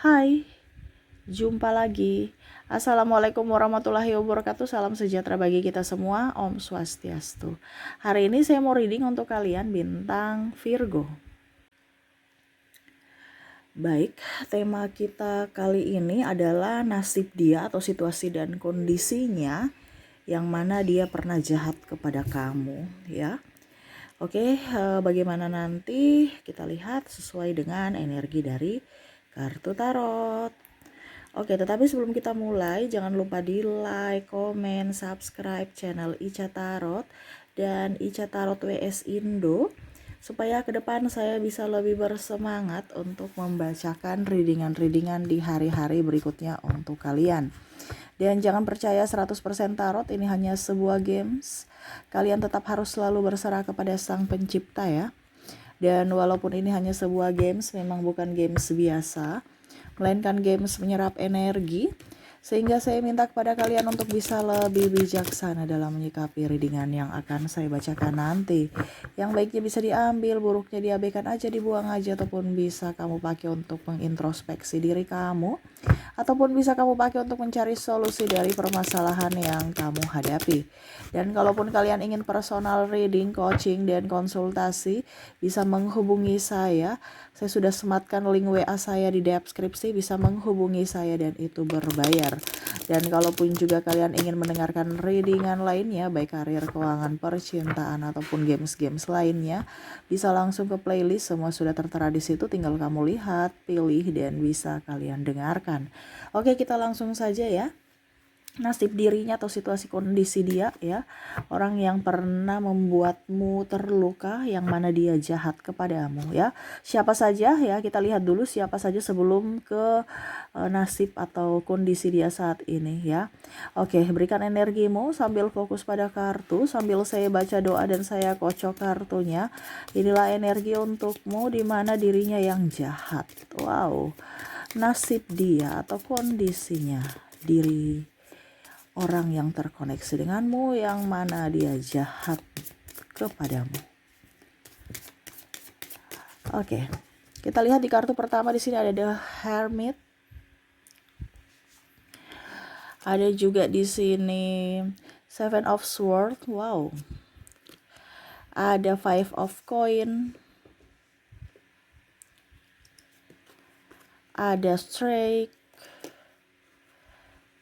Hai, jumpa lagi. Assalamualaikum warahmatullahi wabarakatuh. Salam sejahtera bagi kita semua. Om Swastiastu. Hari ini saya mau reading untuk kalian bintang Virgo. Baik, tema kita kali ini adalah nasib dia atau situasi dan kondisinya yang mana dia pernah jahat kepada kamu, ya. Oke, bagaimana nanti kita lihat sesuai dengan energi dari kartu tarot. Oke, tetapi sebelum kita mulai, jangan lupa di like, komen, subscribe channel Ica Tarot dan Ica Tarot WS Indo, supaya ke depan saya bisa lebih bersemangat untuk membacakan readingan-readingan di hari-hari berikutnya untuk kalian. Dan jangan percaya 100% tarot, ini hanya sebuah games. Kalian tetap harus selalu berserah kepada Sang Pencipta ya. Dan walaupun ini hanya sebuah games, memang bukan games biasa, melainkan games menyerap energi, sehingga saya minta kepada kalian untuk bisa lebih bijaksana dalam menyikapi readingan yang akan saya bacakan nanti. Yang baiknya bisa diambil, buruknya diabaikan aja, dibuang aja, ataupun bisa kamu pakai untuk mengintrospeksi diri kamu, ataupun bisa kamu pakai untuk mencari solusi dari permasalahan yang kamu hadapi. Dan kalaupun kalian ingin personal reading, coaching, dan konsultasi, bisa menghubungi saya. Saya sudah sematkan link WA saya di deskripsi, bisa menghubungi saya dan itu berbayar. Dan kalaupun juga kalian ingin mendengarkan readingan lainnya, baik karir, keuangan, percintaan, ataupun games-games lainnya, bisa langsung ke playlist, semua sudah tertera di situ, tinggal kamu lihat, pilih, dan bisa kalian dengarkan. Oke, kita langsung saja ya. Nasib dirinya atau situasi kondisi dia ya, orang yang pernah membuatmu terluka, yang mana dia jahat kepadamu ya. Siapa saja ya, kita lihat dulu siapa saja sebelum ke nasib atau kondisi dia saat ini ya. Oke, berikan energimu sambil fokus pada kartu, sambil saya baca doa dan saya kocok kartunya. Inilah energi untukmu di mana dirinya yang jahat. Wow, nasib dia atau kondisinya, diri orang yang terkoneksi denganmu yang mana dia jahat kepadamu. Oke, kita lihat di kartu pertama di sini ada The Hermit. Ada juga di sini Seven of Swords. Wow. Ada Five of Coin. Ada Strike.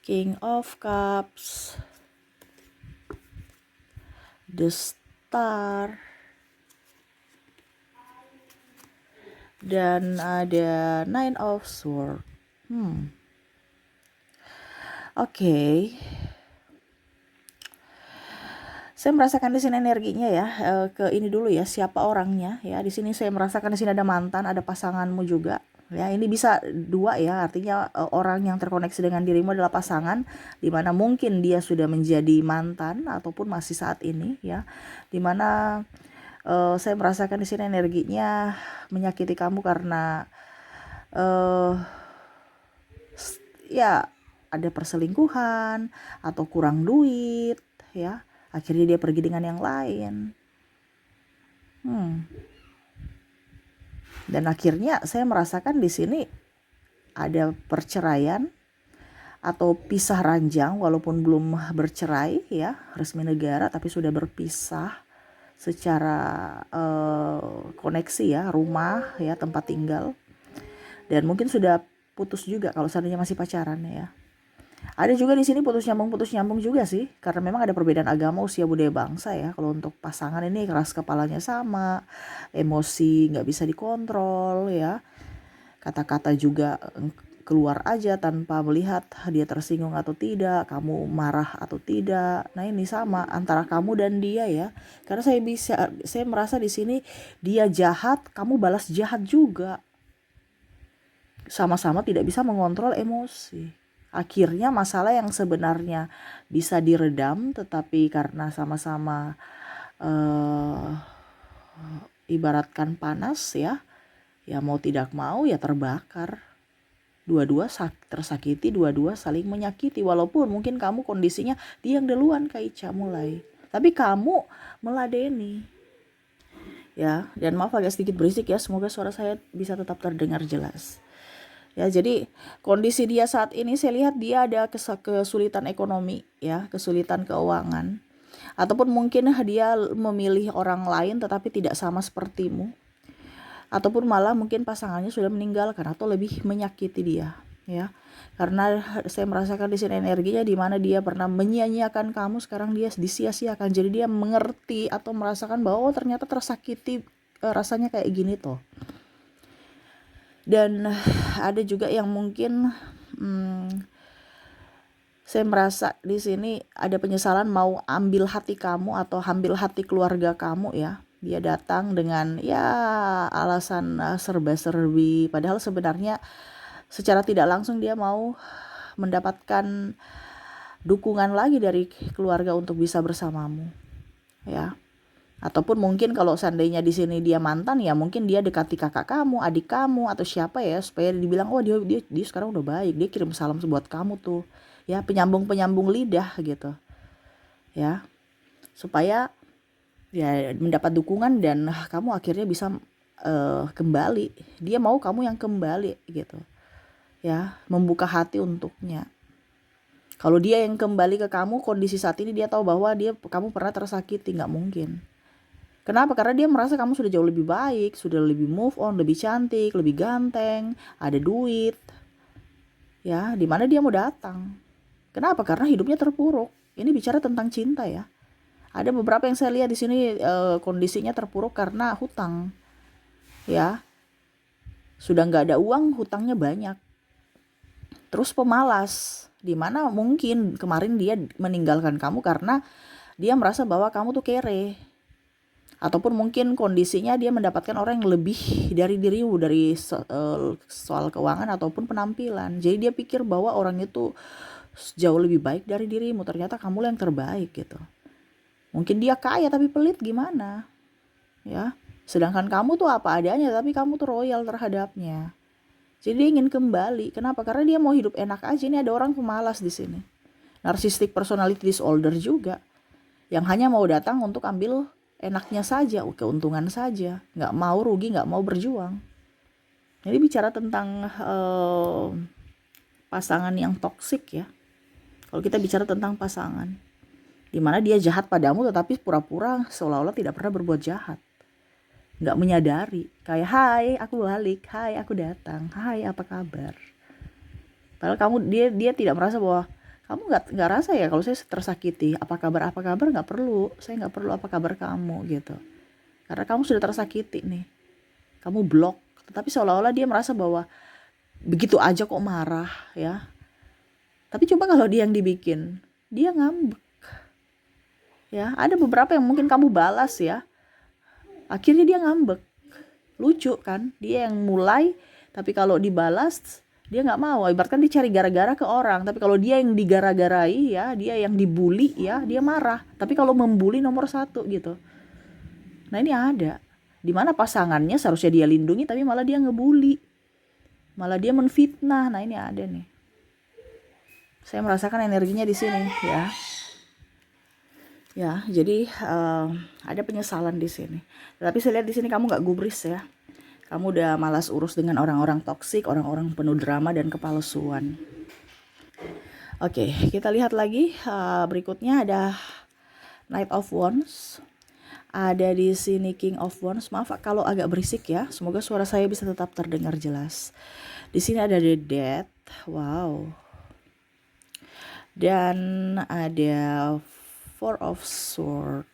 King of Cups, the Star, dan ada Nine of Swords. Oke. Saya merasakan di sini energinya ya. Ke ini dulu ya, siapa orangnya ya. Di sini saya merasakan di sini ada mantan, ada pasanganmu juga. Ya, ini bisa dua ya, artinya orang yang terkoneksi dengan dirimu adalah pasangan, dimana mungkin dia sudah menjadi mantan ataupun masih saat ini ya, dimana saya merasakan di sini energinya menyakiti kamu karena ya ada perselingkuhan atau kurang duit ya, akhirnya dia pergi dengan yang lain. Dan akhirnya saya merasakan di sini ada perceraian atau pisah ranjang, walaupun belum bercerai ya, resmi negara, tapi sudah berpisah secara koneksi ya, rumah ya, tempat tinggal, dan mungkin sudah putus juga kalau seandainya masih pacaran ya. Ada juga di sini putus nyambung juga sih, karena memang ada perbedaan agama, usia, budaya, bangsa ya. Kalau untuk pasangan ini keras kepalanya sama, emosi nggak bisa dikontrol ya, kata-kata juga keluar aja tanpa melihat dia tersinggung atau tidak, kamu marah atau tidak. Nah, ini sama antara kamu dan dia ya, karena saya merasa di sini dia jahat, kamu balas jahat juga, sama-sama tidak bisa mengontrol emosi. Akhirnya masalah yang sebenarnya bisa diredam, tetapi karena sama-sama ibaratkan panas ya, ya mau tidak mau ya terbakar. Dua-dua tersakiti, dua-dua saling menyakiti. Walaupun mungkin kamu kondisinya dia yang duluan Kak Ica mulai, tapi kamu meladeni ya. Dan maaf agak sedikit berisik ya, semoga suara saya bisa tetap terdengar jelas. Ya, jadi kondisi dia saat ini saya lihat dia ada kesulitan ekonomi ya, kesulitan keuangan. Ataupun mungkin dia memilih orang lain tetapi tidak sama sepertimu. Ataupun malah mungkin pasangannya sudah meninggalkan atau lebih menyakiti dia ya. Karena saya merasakan di sini energinya di mana dia pernah menyia-nyiakan kamu, sekarang dia disia-siakan. Jadi dia mengerti atau merasakan bahwa oh, ternyata tersakiti rasanya kayak gini toh. Dan ada juga yang mungkin saya merasa di sini ada penyesalan mau ambil hati kamu atau ambil hati keluarga kamu ya. Dia datang dengan ya alasan serba-serbi, padahal sebenarnya secara tidak langsung dia mau mendapatkan dukungan lagi dari keluarga untuk bisa bersamamu ya. Ataupun mungkin kalau seandainya di sini dia mantan, ya mungkin dia dekati kakak kamu, adik kamu, atau siapa ya, supaya dibilang oh dia sekarang udah baik, dia kirim salam buat kamu tuh ya, penyambung lidah gitu ya, supaya ya mendapat dukungan dan kamu akhirnya bisa kembali. Dia mau kamu yang kembali gitu ya, membuka hati untuknya. Kalau dia yang kembali ke kamu, kondisi saat ini dia tahu bahwa kamu pernah tersakiti, nggak mungkin. Kenapa? Karena dia merasa kamu sudah jauh lebih baik, sudah lebih move on, lebih cantik, lebih ganteng, ada duit. Ya, di mana dia mau datang? Kenapa? Karena hidupnya terpuruk. Ini bicara tentang cinta ya. Ada beberapa yang saya lihat di sini kondisinya terpuruk karena hutang. Ya, sudah nggak ada uang, hutangnya banyak. Terus pemalas, di mana mungkin kemarin dia meninggalkan kamu karena dia merasa bahwa kamu tuh kere. Ataupun mungkin kondisinya dia mendapatkan orang yang lebih dari dirimu, dari soal keuangan ataupun penampilan. Jadi dia pikir bahwa orang itu jauh lebih baik dari dirimu, ternyata kamu yang terbaik gitu. Mungkin dia kaya tapi pelit gimana ya, sedangkan kamu tuh apa adanya tapi kamu tuh royal terhadapnya. Jadi dia ingin kembali. Kenapa? Karena dia mau hidup enak aja. Ini ada orang pemalas di sini, narcissistic personality disorder juga, yang hanya mau datang untuk ambil enaknya saja, keuntungan saja, nggak mau rugi, nggak mau berjuang. Jadi bicara tentang pasangan yang toksik ya. Kalau kita bicara tentang pasangan, di mana dia jahat padamu tetapi pura-pura seolah-olah tidak pernah berbuat jahat, nggak menyadari. Kayak hai aku balik, hai aku datang, hai apa kabar. Padahal dia tidak merasa bahwa kamu nggak rasa ya kalau saya tersakiti, apa kabar nggak perlu, saya nggak perlu apa kabar kamu gitu, karena kamu sudah tersakiti nih, kamu blok. Tetapi seolah-olah dia merasa bahwa begitu aja kok marah ya. Tapi coba kalau dia yang dibikin, dia ngambek ya. Ada beberapa yang mungkin kamu balas ya, akhirnya dia ngambek. Lucu kan, dia yang mulai tapi kalau dibalas dia nggak mau. Ibaratkan dia cari gara-gara ke orang, tapi kalau dia yang digara-garai ya, dia yang dibully ya, dia marah. Tapi kalau membuli nomor satu gitu. Nah ini ada, dimana pasangannya seharusnya dia lindungi tapi malah dia ngebully, malah dia menfitnah. Nah ini ada nih, saya merasakan energinya di sini ya. Ya, jadi ada penyesalan di sini. Tapi saya lihat di sini kamu nggak gubris ya. Kamu udah malas urus dengan orang-orang toksik, orang-orang penuh drama dan kepalsuan. Oke, kita lihat lagi berikutnya ada Knight of Wands. Ada di sini King of Wands. Maaf kalau agak berisik ya. Semoga suara saya bisa tetap terdengar jelas. Di sini ada The Death. Wow. Dan ada Four of Swords.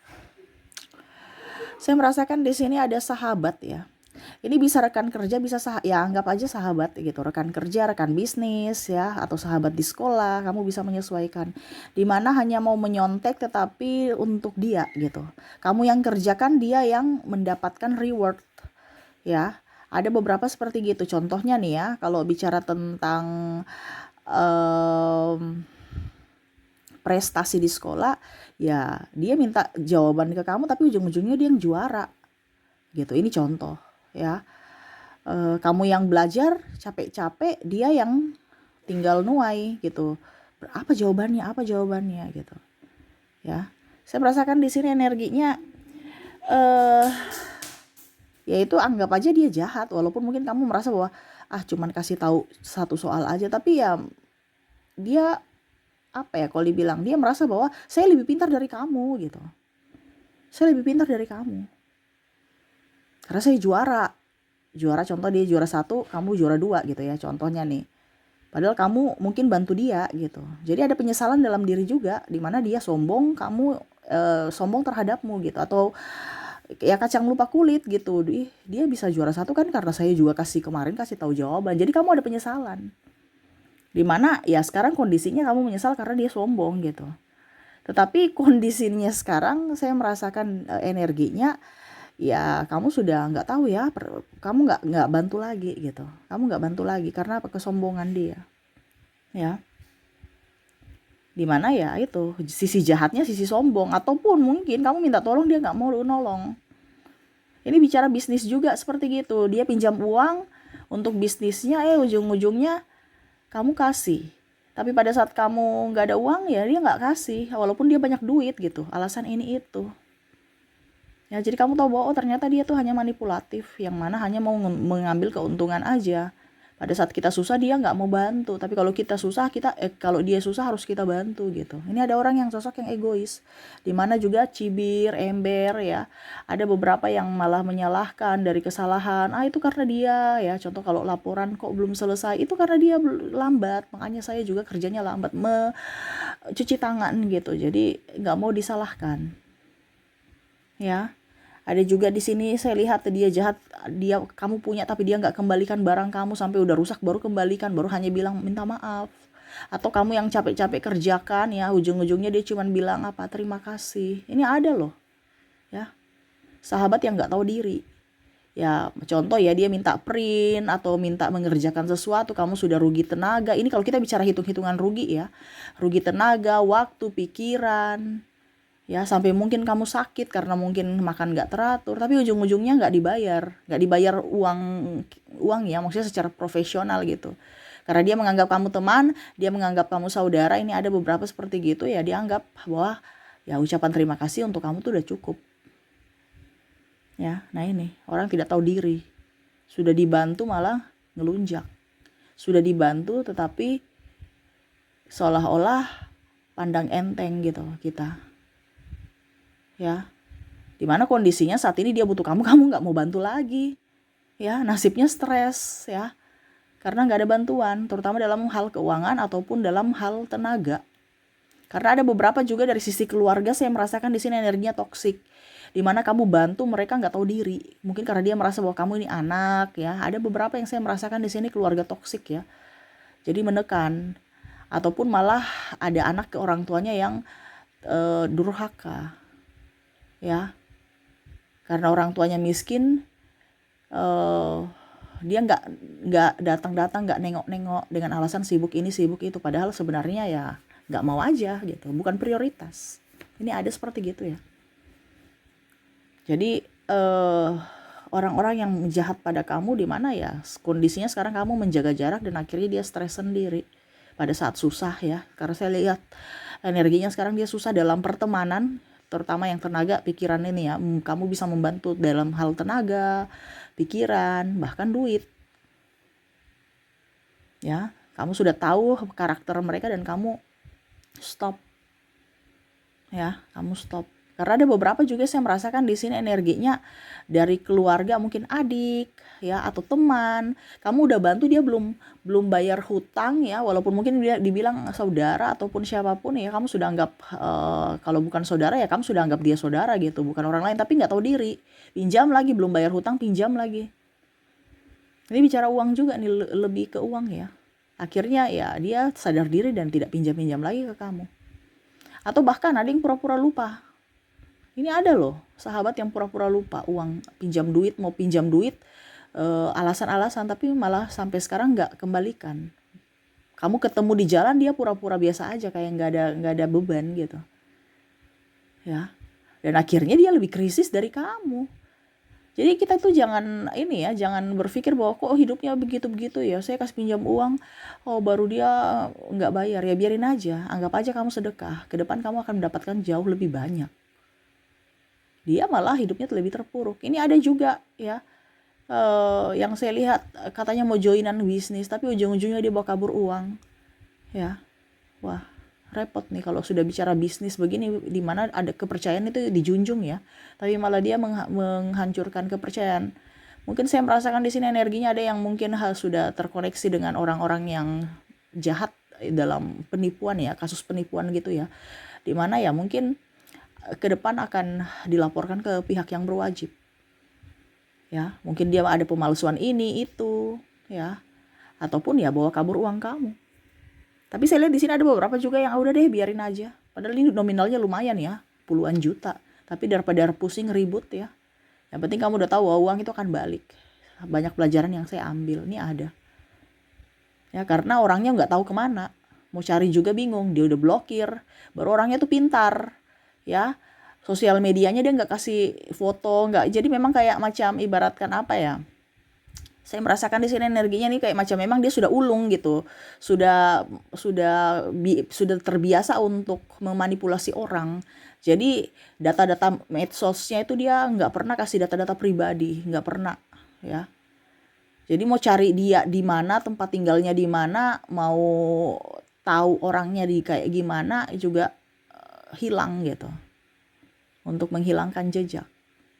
Saya merasakan di sini ada sahabat ya. Ini bisa rekan kerja, bisa ya anggap aja sahabat gitu, rekan kerja, rekan bisnis ya, atau sahabat di sekolah. Kamu bisa menyesuaikan. Dimana hanya mau menyontek tetapi untuk dia gitu. Kamu yang kerjakan, dia yang mendapatkan reward ya. Ada beberapa seperti gitu. Contohnya nih ya, kalau bicara tentang prestasi di sekolah, ya dia minta jawaban ke kamu tapi ujung-ujungnya dia yang juara gitu. Ini contoh ya. Kamu yang belajar capek-capek, dia yang tinggal nuai gitu. Apa jawabannya gitu ya. Saya merasakan di sini energinya yaitu anggap aja dia jahat, walaupun mungkin kamu merasa bahwa cuman kasih tahu satu soal aja, tapi ya dia apa ya, kalau dibilang dia merasa bahwa saya lebih pintar dari kamu gitu. Saya lebih pintar dari kamu. Karena saya juara contoh dia juara 1, kamu juara 2 gitu ya contohnya nih. Padahal kamu mungkin bantu dia gitu. Jadi ada penyesalan dalam diri juga, dimana dia sombong, kamu sombong terhadapmu gitu. Atau ya kacang lupa kulit gitu. Dia bisa juara 1 kan karena saya juga kemarin kasih tahu jawaban. Jadi kamu ada penyesalan. Dimana ya sekarang kondisinya kamu menyesal karena dia sombong gitu. Tetapi kondisinya sekarang saya merasakan energinya, ya kamu sudah nggak tahu ya, kamu nggak bantu lagi gitu. Kamu nggak bantu lagi karena apa? Kesombongan dia, ya. Dimana ya itu sisi jahatnya, sisi sombong, ataupun mungkin kamu minta tolong dia nggak mau nolong. Ini bicara bisnis juga seperti gitu. Dia pinjam uang untuk bisnisnya, ujung-ujungnya kamu kasih. Tapi pada saat kamu nggak ada uang ya dia nggak kasih, walaupun dia banyak duit gitu. Alasan ini itu. Ya, jadi kamu tahu bahwa ternyata dia tuh hanya manipulatif, yang mana hanya mau mengambil keuntungan aja. Pada saat kita susah dia nggak mau bantu, tapi kalau kita susah kalau dia susah harus kita bantu gitu. Ini ada orang yang sosok yang egois, dimana juga cibir, ember ya. Ada beberapa yang malah menyalahkan dari kesalahan. Itu karena dia ya. Contoh kalau laporan kok belum selesai, itu karena dia lambat. Makanya saya juga kerjanya lambat, cuci tangan gitu. Jadi nggak mau disalahkan. Ya. Ada juga di sini saya lihat dia jahat, kamu punya tapi dia nggak kembalikan barang kamu sampai udah rusak baru kembalikan, baru hanya bilang minta maaf. Atau kamu yang capek-capek kerjakan ya, ujung-ujungnya dia cuma bilang terima kasih. Ini ada loh, ya sahabat yang nggak tahu diri. Ya contoh ya, dia minta print atau minta mengerjakan sesuatu, kamu sudah rugi tenaga. Ini kalau kita bicara hitung-hitungan rugi ya, rugi tenaga, waktu, pikiran. Ya sampai mungkin kamu sakit karena mungkin makan nggak teratur, tapi ujung-ujungnya nggak dibayar uang ya, maksudnya secara profesional gitu. Karena dia menganggap kamu teman, dia menganggap kamu saudara. Ini ada beberapa seperti gitu ya, dia anggap bahwa ya ucapan terima kasih untuk kamu tuh udah cukup. Ya, nah ini orang tidak tahu diri. Sudah dibantu malah ngelunjak. Sudah dibantu tetapi seolah-olah pandang enteng gitu kita. Ya, dimana kondisinya saat ini dia butuh kamu nggak mau bantu lagi, ya nasibnya stres ya, karena nggak ada bantuan, terutama dalam hal keuangan ataupun dalam hal tenaga. Karena ada beberapa juga dari sisi keluarga saya merasakan di sini energinya toksik, dimana kamu bantu mereka nggak tahu diri, mungkin karena dia merasa bahwa kamu ini anak ya. Ada beberapa yang saya merasakan di sini keluarga toksik ya, jadi menekan, ataupun malah ada anak ke orang tuanya yang durhaka. Ya, karena orang tuanya miskin, dia nggak datang-datang, nggak nengok-nengok dengan alasan sibuk ini sibuk itu, padahal sebenarnya ya nggak mau aja gitu, bukan prioritas. Ini ada seperti gitu ya. Jadi orang-orang yang jahat pada kamu, di mana ya kondisinya sekarang kamu menjaga jarak dan akhirnya dia stres sendiri pada saat susah ya. Karena saya lihat energinya sekarang dia susah dalam pertemanan, terutama yang tenaga, pikiran ini ya. Kamu bisa membantu dalam hal tenaga, pikiran, bahkan duit. Ya, kamu sudah tahu karakter mereka dan kamu stop. Ya, kamu stop. Karena ada beberapa juga saya merasakan di sini energinya dari keluarga, mungkin adik ya atau teman. Kamu udah bantu dia belum bayar hutang ya, walaupun mungkin dia dibilang saudara ataupun siapapun ya, kamu sudah anggap kalau bukan saudara ya kamu sudah anggap dia saudara gitu, bukan orang lain, tapi nggak tahu diri. Pinjam lagi, belum bayar hutang, pinjam lagi. Ini bicara uang juga nih, lebih ke uang ya. Akhirnya ya dia sadar diri dan tidak pinjam-pinjam lagi ke kamu. Atau bahkan ada yang pura-pura lupa. Ini ada loh sahabat yang pura-pura lupa uang, mau pinjam duit, alasan-alasan, tapi malah sampai sekarang nggak kembalikan. Kamu ketemu di jalan dia pura-pura biasa aja, kayak nggak ada beban gitu. Ya, dan akhirnya dia lebih krisis dari kamu. Jadi kita tuh jangan berpikir bahwa kok hidupnya begitu-begitu ya, saya kasih pinjam uang, baru dia nggak bayar, ya biarin aja, anggap aja kamu sedekah, ke depan kamu akan mendapatkan jauh lebih banyak. Dia malah hidupnya lebih terpuruk. Ini ada juga ya, yang saya lihat katanya mau joinan bisnis, tapi ujung-ujungnya dia bawa kabur uang, ya. Wah, repot nih kalau sudah bicara bisnis begini, di mana ada kepercayaan itu dijunjung ya, tapi malah dia menghancurkan kepercayaan. Mungkin saya merasakan di sini energinya ada yang mungkin sudah terkoneksi dengan orang-orang yang jahat dalam penipuan ya, kasus penipuan gitu ya, di mana ya mungkin ke depan akan dilaporkan ke pihak yang berwajib. Ya, mungkin dia ada pemalsuan ini itu, ya, ataupun ya bawa kabur uang kamu. Tapi saya lihat di sini ada beberapa juga yang udah deh biarin aja. Padahal ini nominalnya lumayan ya, puluhan juta. Tapi daripada pusing ribut ya. Yang penting kamu udah tahu bahwa uang itu akan balik. Banyak pelajaran yang saya ambil, ini ada. Ya, karena orangnya nggak tahu kemana. Mau cari juga bingung, dia udah blokir. Baru orangnya tuh pintar, ya. Sosial medianya dia nggak kasih foto, nggak. Jadi memang kayak macam ibaratkan apa ya? Saya merasakan di sini energinya nih kayak macam memang dia sudah ulung gitu, sudah terbiasa untuk memanipulasi orang. Jadi data-data medsosnya itu dia nggak pernah kasih data-data pribadi, nggak pernah, ya. Jadi mau cari dia di mana, tempat tinggalnya di mana, mau tahu orangnya di kayak gimana juga hilang gitu, untuk menghilangkan jejak.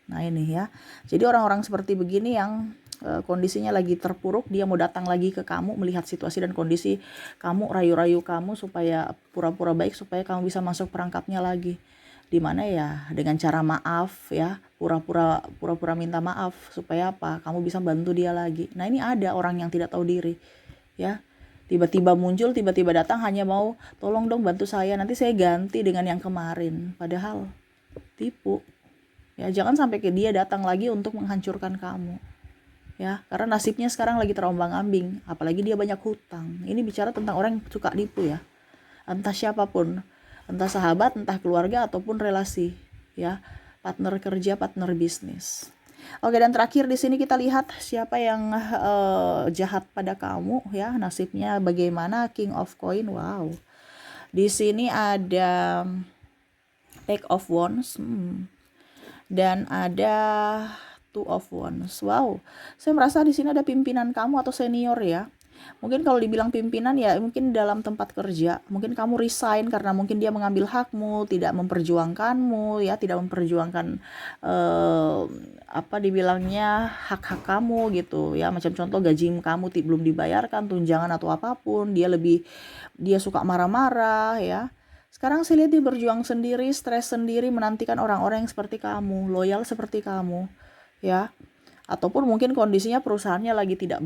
Nah ini ya, jadi orang-orang seperti begini yang kondisinya lagi terpuruk, dia mau datang lagi ke kamu, melihat situasi dan kondisi kamu, rayu-rayu kamu supaya pura-pura baik, supaya kamu bisa masuk perangkapnya lagi. Dimana ya dengan cara maaf ya, pura-pura minta maaf, supaya apa, kamu bisa bantu dia lagi. Nah ini ada orang yang tidak tahu diri ya, tiba-tiba muncul, tiba-tiba datang hanya mau tolong dong bantu saya, nanti saya ganti dengan yang kemarin, padahal tipu. Ya, jangan sampai ke dia datang lagi untuk menghancurkan kamu. Ya, karena nasibnya sekarang lagi terombang-ambing, apalagi dia banyak hutang. Ini bicara tentang orang yang suka nipu ya. Entah siapapun, entah sahabat, entah keluarga ataupun relasi, ya. Partner kerja, partner bisnis. Oke, dan terakhir di sini kita lihat siapa yang jahat pada kamu ya, nasibnya bagaimana. King of Coin. Wow. Di sini ada Page of Wands. Dan ada Two of Wands. Wow, saya merasa di sini ada pimpinan kamu atau senior ya. Mungkin kalau dibilang pimpinan ya mungkin dalam tempat kerja, mungkin kamu resign karena mungkin dia mengambil hakmu, tidak memperjuangkanmu ya, tidak memperjuangkan apa dibilangnya hak-hak kamu gitu ya. Macam contoh gaji kamu belum dibayarkan, tunjangan atau apapun, dia suka marah-marah ya. Sekarang saya lihat dia berjuang sendiri, stres sendiri, menantikan orang-orang yang seperti kamu, loyal seperti kamu, ya. Ataupun mungkin kondisinya perusahaannya lagi tidak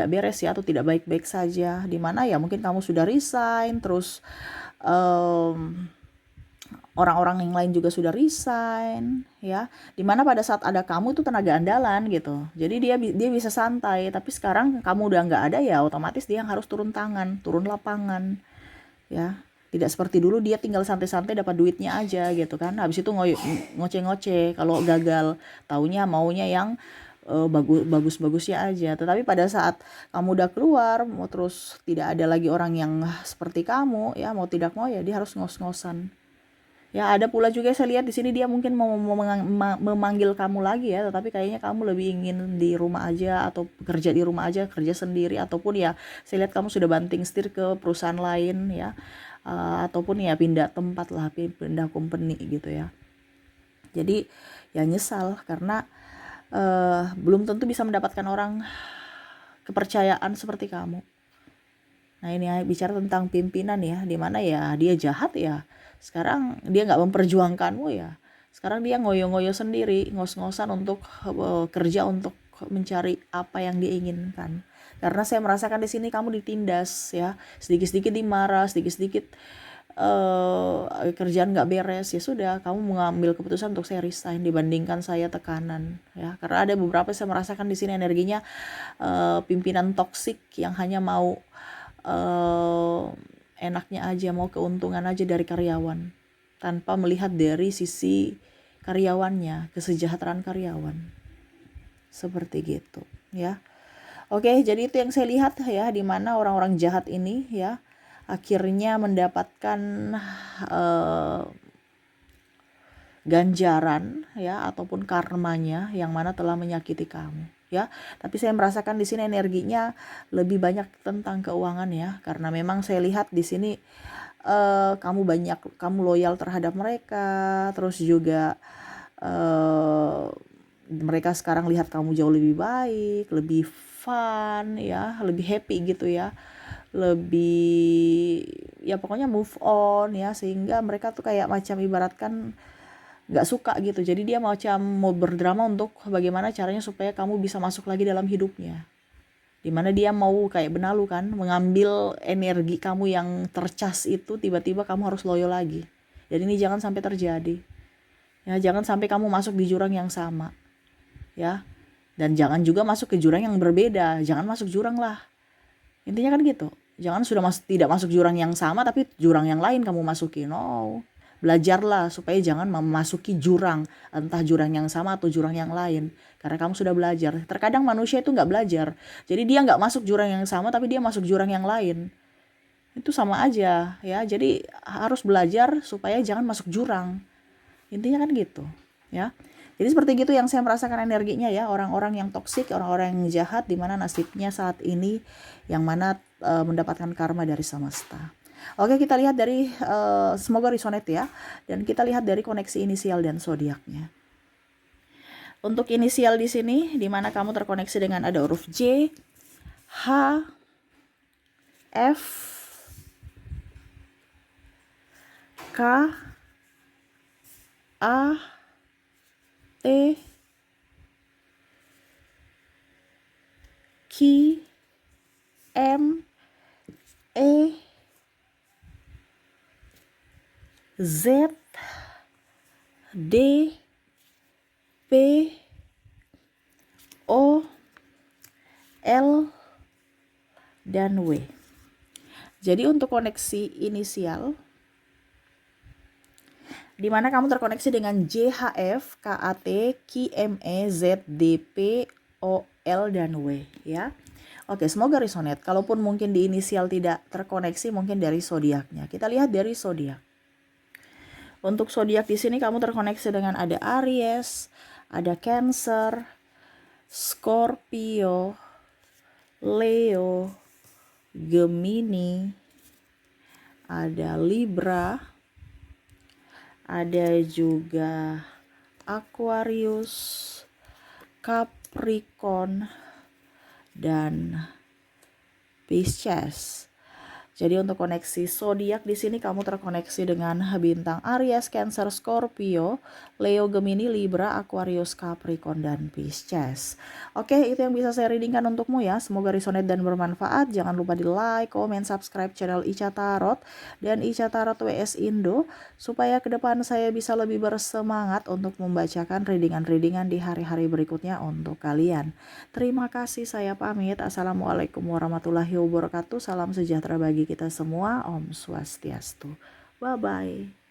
beres ya, atau tidak baik-baik saja. Di mana ya mungkin kamu sudah resign, terus orang-orang yang lain juga sudah resign, ya. Dimana pada saat ada kamu itu tenaga andalan gitu. Jadi dia bisa santai, tapi sekarang kamu udah nggak ada ya, otomatis dia yang harus turun tangan, turun lapangan, ya. Tidak seperti dulu dia tinggal santai-santai dapat duitnya aja gitu kan. Habis itu ngoceh-ngoceh kalau gagal, taunya maunya yang bagus-bagusnya aja. Tetapi pada saat kamu udah keluar, mau terus tidak ada lagi orang yang seperti kamu, ya mau tidak mau ya dia harus ngos-ngosan. Ya ada pula juga saya lihat di sini dia mungkin mau memanggil kamu lagi ya, tetapi kayaknya kamu lebih ingin di rumah aja atau kerja di rumah aja, kerja sendiri, ataupun ya saya lihat kamu sudah banting setir ke perusahaan lain ya, ataupun ya pindah tempat lah, pindah company gitu ya. Jadi ya nyesal karena belum tentu bisa mendapatkan orang kepercayaan seperti kamu. Nah ini ya, bicara tentang pimpinan ya, dimana ya dia jahat ya, sekarang dia nggak memperjuangkanmu ya, sekarang dia ngoyo-ngoyo sendiri, ngos-ngosan untuk kerja untuk mencari apa yang dia inginkan. Karena saya merasakan di sini kamu ditindas ya, sedikit-sedikit dimarah, sedikit-sedikit kerjaan nggak beres, ya sudah kamu mengambil keputusan untuk saya resign dibandingkan saya tekanan ya. Karena ada beberapa saya merasakan di sini energinya pimpinan toksik yang hanya mau enaknya aja, mau keuntungan aja dari karyawan tanpa melihat dari sisi karyawannya, kesejahteraan karyawan, seperti gitu ya. Oke, jadi itu yang saya lihat ya, di mana orang-orang jahat ini ya akhirnya mendapatkan ganjaran ya, ataupun karmanya yang mana telah menyakiti kamu ya. Tapi saya merasakan di sini energinya lebih banyak tentang keuangan ya, karena memang saya lihat di sini kamu loyal terhadap mereka, terus juga mereka sekarang lihat kamu jauh lebih baik, lebih fun ya, lebih happy gitu ya, lebih ya pokoknya move on ya, sehingga mereka tuh kayak macam ibaratkan nggak suka gitu. Jadi dia macam mau berdrama untuk bagaimana caranya supaya kamu bisa masuk lagi dalam hidupnya. Dimana dia mau kayak benalu kan, mengambil energi kamu yang tercas itu, tiba-tiba kamu harus loyo lagi. Jadi ini jangan sampai terjadi. Ya, jangan sampai kamu masuk di jurang yang sama. Ya. Dan jangan juga masuk ke jurang yang berbeda. Jangan masuk jurang lah. Intinya kan gitu. Jangan tidak masuk jurang yang sama tapi jurang yang lain kamu masuki. No. Belajarlah supaya jangan memasuki jurang, entah jurang yang sama atau jurang yang lain, karena kamu sudah belajar. Terkadang manusia itu nggak belajar, jadi dia nggak masuk jurang yang sama tapi dia masuk jurang yang lain. Itu sama aja ya, jadi harus belajar supaya jangan masuk jurang. Intinya kan gitu ya. Jadi seperti gitu yang saya merasakan energinya ya, orang-orang yang toksik, orang-orang yang jahat, di mana nasibnya saat ini yang mana mendapatkan karma dari semesta. Oke, kita lihat dari semoga resonate ya, dan kita lihat dari koneksi inisial dan zodiaknya. Untuk inisial di sini, di mana kamu terkoneksi dengan ada huruf J, H, F, K, A, T, Q, M, E, Z, D, P, O, L, dan W. Jadi untuk koneksi inisial, di mana kamu terkoneksi dengan JHF, KAT, KME, ZDP, OL, dan W ya. Oke, semoga resonate. Kalaupun mungkin di inisial tidak terkoneksi, mungkin dari zodiaknya. Kita lihat dari zodiak. Untuk zodiak di sini kamu terkoneksi dengan ada Aries, ada Cancer, Scorpio, Leo, Gemini, ada Libra, ada juga Aquarius, Capricorn, dan Pisces. Jadi untuk koneksi zodiak di sini kamu terkoneksi dengan bintang Aries, Cancer, Scorpio, Leo, Gemini, Libra, Aquarius, Capricorn, dan Pisces. Oke, itu yang bisa saya readingkan untukmu ya. Semoga resonate dan bermanfaat. Jangan lupa di like, comment, subscribe channel Ica Tarot dan Ica Tarot WS Indo supaya ke depan saya bisa lebih bersemangat untuk membacakan readingan-readingan di hari-hari berikutnya untuk kalian. Terima kasih, saya pamit. Assalamualaikum warahmatullahi wabarakatuh. Salam sejahtera bagi kita semua. Om Swastiastu. Bye-bye.